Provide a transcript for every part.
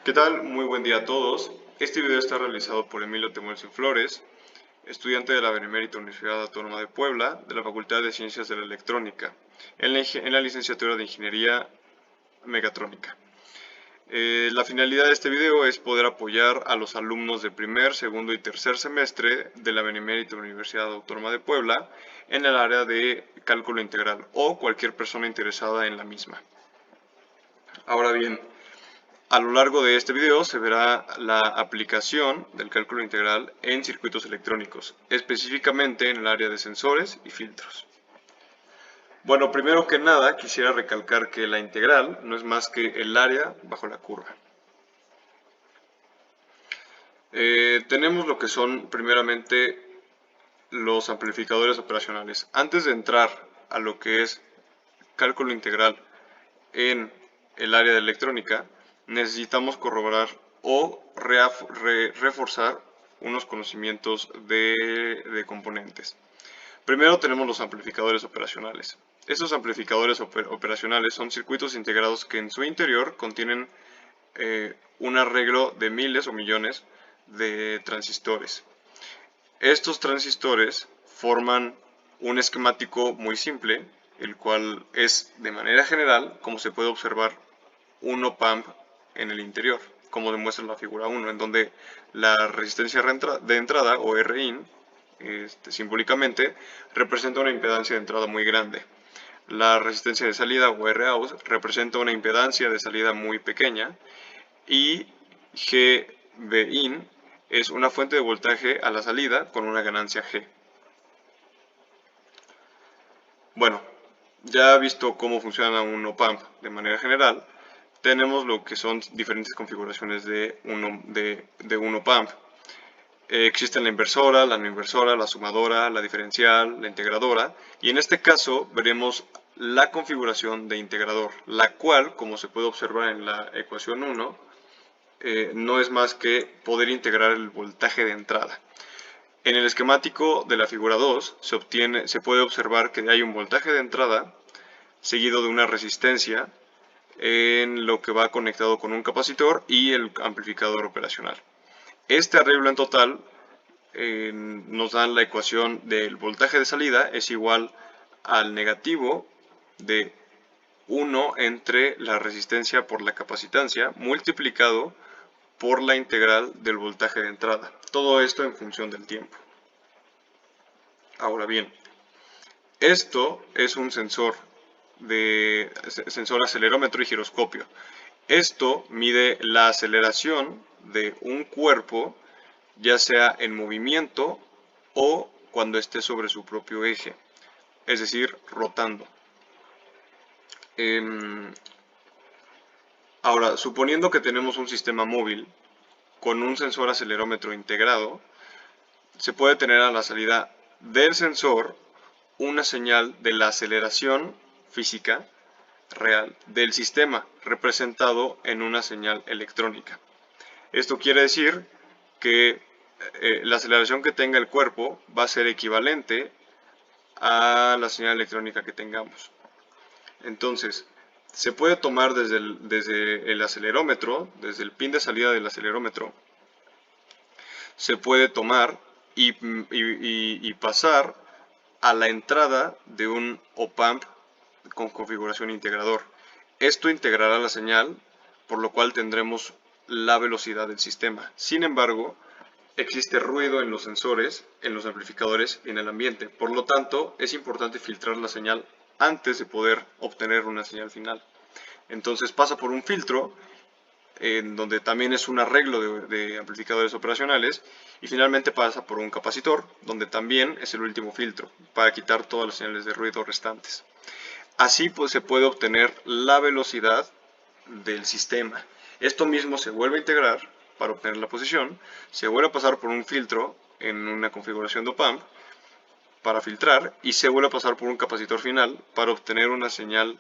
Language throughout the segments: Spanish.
¿Qué tal? Muy buen día a todos. Este video está realizado por Emilio Temuel Flores, estudiante de la Benemérita Universidad Autónoma de Puebla, de la Facultad de Ciencias de la Electrónica, en la licenciatura de Ingeniería Mecatrónica. La finalidad de este video es poder apoyar a los alumnos de primer, segundo y tercer semestre de la Benemérita Universidad Autónoma de Puebla en el área de cálculo integral o cualquier persona interesada en la misma. Ahora bien, a lo largo de este video se verá la aplicación del cálculo integral en circuitos electrónicos, específicamente en el área de sensores y filtros. Bueno, primero que nada quisiera recalcar que la integral no es más que el área bajo la curva. Tenemos lo que son primeramente los amplificadores operacionales. Antes de entrar a lo que es cálculo integral en el área de electrónica, necesitamos corroborar o reforzar unos conocimientos de componentes. Primero tenemos los amplificadores operacionales. Estos amplificadores operacionales son circuitos integrados que en su interior contienen un arreglo de miles o millones de transistores. Estos transistores forman un esquemático muy simple, el cual es de manera general, como se puede observar, un op-amp en el interior, como demuestra en la figura 1, en donde la resistencia de entrada, o Rin, simbólicamente, representa una impedancia de entrada muy grande. La resistencia de salida, o Rout, representa una impedancia de salida muy pequeña, y Gbin es una fuente de voltaje a la salida con una ganancia G. Bueno, ya visto cómo funciona un op-amp de manera general, tenemos lo que son diferentes configuraciones de un op-amp. Existe la inversora, la no inversora, la sumadora, la diferencial, la integradora, y en este caso veremos la configuración de integrador, la cual, como se puede observar en la ecuación 1, no es más que poder integrar el voltaje de entrada. En el esquemático de la figura 2 se puede observar que hay un voltaje de entrada seguido de una resistencia en lo que va conectado con un capacitor y el amplificador operacional. Este arreglo en total nos da la ecuación del voltaje de salida es igual al negativo de 1 entre la resistencia por la capacitancia multiplicado por la integral del voltaje de entrada. Todo esto en función del tiempo. Ahora bien, esto es un sensor acelerómetro y giroscopio. Esto mide la aceleración de un cuerpo, ya sea en movimiento o cuando esté sobre su propio eje, es decir, rotando. Ahora, suponiendo que tenemos un sistema móvil con un sensor acelerómetro integrado, se puede tener a la salida del sensor una señal de la aceleración física real del sistema, representado en una señal electrónica. Esto quiere decir que la aceleración que tenga el cuerpo va a ser equivalente a la señal electrónica que tengamos. Entonces, se puede tomar desde el acelerómetro, desde el pin de salida del acelerómetro, se puede tomar y pasar a la entrada de un op-amp con configuración integrador. Esto integrará la señal, por lo cual tendremos la velocidad del sistema. Sin embargo, existe ruido en los sensores, en los amplificadores y en el ambiente. Por lo tanto, es importante filtrar la señal antes de poder obtener una señal final. Entonces pasa por un filtro, en donde también es un arreglo de amplificadores operacionales, y finalmente pasa por un capacitor, donde también es el último filtro, para quitar todas las señales de ruido restantes. Así pues se puede obtener la velocidad del sistema. Esto mismo se vuelve a integrar para obtener la posición, se vuelve a pasar por un filtro en una configuración de op-amp para filtrar, y se vuelve a pasar por un capacitor final para obtener una señal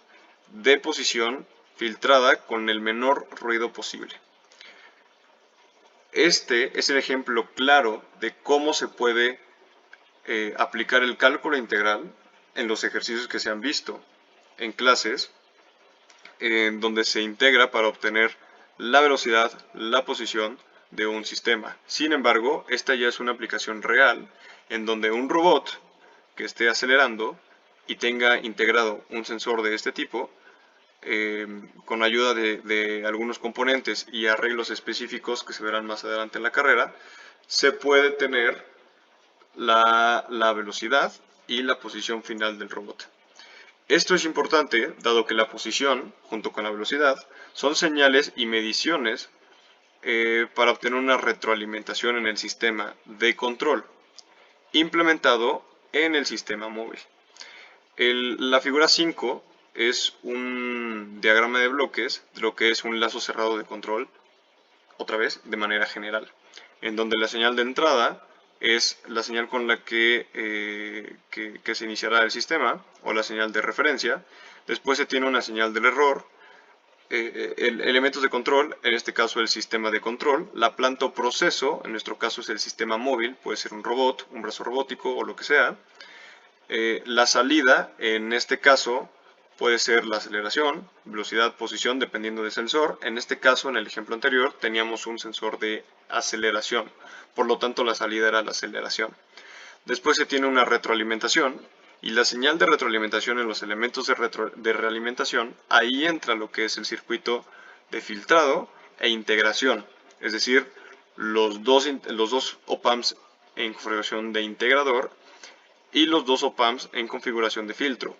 de posición filtrada con el menor ruido posible. Este es el ejemplo claro de cómo se puede aplicar el cálculo integral en los ejercicios que se han visto en clases, donde se integra para obtener la velocidad, la posición de un sistema. Sin embargo, esta ya es una aplicación real en donde un robot que esté acelerando y tenga integrado un sensor de este tipo, con ayuda de algunos componentes y arreglos específicos que se verán más adelante en la carrera, se puede tener la velocidad y la posición final del robot. Esto es importante dado que la posición, junto con la velocidad, son señales y mediciones para obtener una retroalimentación en el sistema de control implementado en el sistema móvil. La figura 5 es un diagrama de bloques de lo que es un lazo cerrado de control, otra vez de manera general, en donde la señal de entrada es la señal con la que se iniciará el sistema, o la señal de referencia. Después se tiene una señal del error, elementos de control, en este caso el sistema de control, la planta o proceso, en nuestro caso es el sistema móvil, puede ser un robot, un brazo robótico o lo que sea. La salida, en este caso, puede ser la aceleración, velocidad, posición, dependiendo del sensor. En este caso, en el ejemplo anterior, teníamos un sensor de aceleración, por lo tanto la salida era la aceleración. Después se tiene una retroalimentación, y la señal de retroalimentación en los elementos de realimentación, ahí entra lo que es el circuito de filtrado e integración, es decir, los dos op-amps en configuración de integrador y los dos op-amps en configuración de filtro.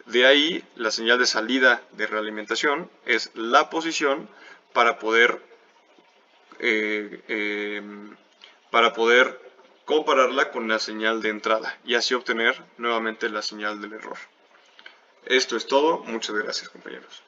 De ahí, la señal de salida de realimentación es la posición para poder compararla con la señal de entrada y así obtener nuevamente la señal del error. Esto es todo. Muchas gracias, compañeros.